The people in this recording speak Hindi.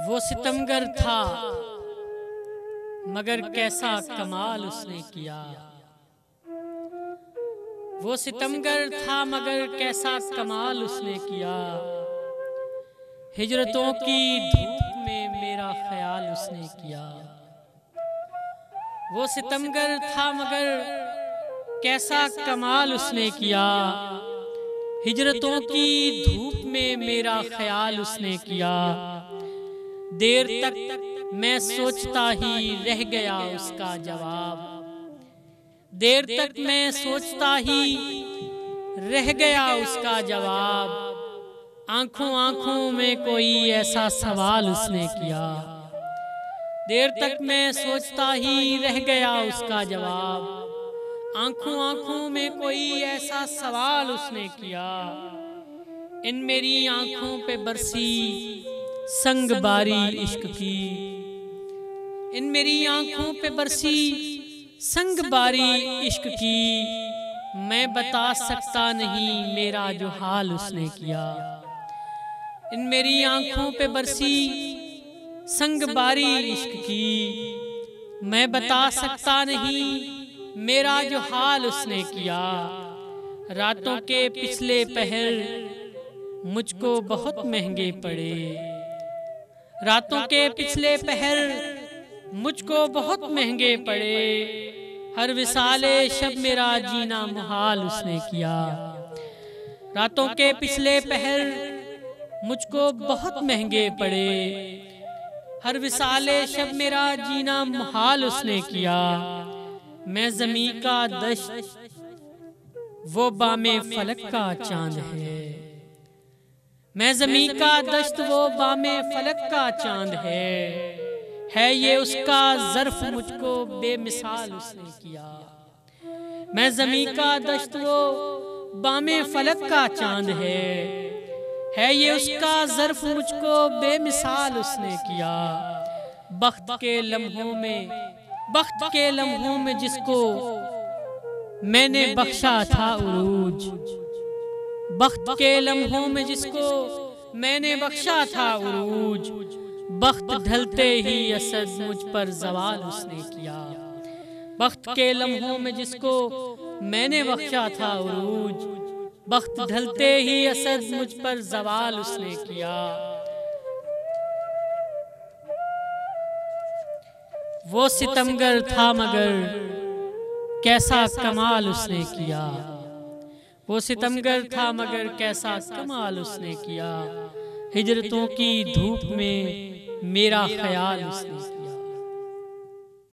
वो सितमगर था मगर कैसा कमाल उसने किया। वो सितमगर था मगर कैसा कमाल उसने किया। हिजरतों की धूप में मेरा ख्याल उसने किया। वो सितमगर था मगर कैसा कमाल उसने किया। हिजरतों की धूप में मेरा ख्याल उसने किया। देर तक मैं सोचता ही रह गया उसका जवाब। देर तक मैं सोचता ही रह गया उसका जवाब। आंखों आंखों में कोई ऐसा सवाल उसने किया। देर तक मैं सोचता ही रह गया उसका जवाब। आंखों आंखों में कोई ऐसा सवाल उसने किया। इन मेरी आंखों पे बरसी संग बारी इश्क की। इन मेरी आंखों पे बरसी संग बारी इश्क की। मैं बता सकता नहीं मेरा जो हाल उसने किया। इन मेरी आंखों पे बरसी संग बारी इश्क की। मैं बता सकता नहीं मेरा जो हाल उसने किया। रातों के पिछले पहर मुझको बहुत महंगे पड़े। रातों के पिछले पहर मुझको बहुत महंगे पड़े। हर विसाले शब मेरा जीना मुहाल उसने किया। रातों के पिछले पहर मुझको बहुत महंगे पड़े। हर विसाले शब मेरा जीना मुहाल उसने किया। मैं ज़मीं का दश्त वो बामे फलक का चांद है। मैं ज़मीं का दश्त वो बामे फलक का चांद है ये उसका ज़र्फ मुझको बेमिसाल उसने किया। मैं ज़मीं का दश्त वो बामे फलक का चांद है ये उसका ज़र्फ मुझको बेमिसाल उसने किया। बख्त के लम्हों में जिसको मैंने बख्शा था उरूज। बख्त के लम्हों में जिसको मैंने बख्शा था उरूज। बख्त ढलते ही असद मुझ पर ज़वाल उसने किया। बख्त के लम्हों में जिसको मैंने बख्शा था उरूज। बख्त ढलते ही असद मुझ पर ज़वाल उसने किया। वो सितमगर था मगर कैसा कमाल उसने किया। वो सितमगर था मगर कैसा कमाल उसने किया। हिजरतों की धूप में मेरा ख्याल उसने किया।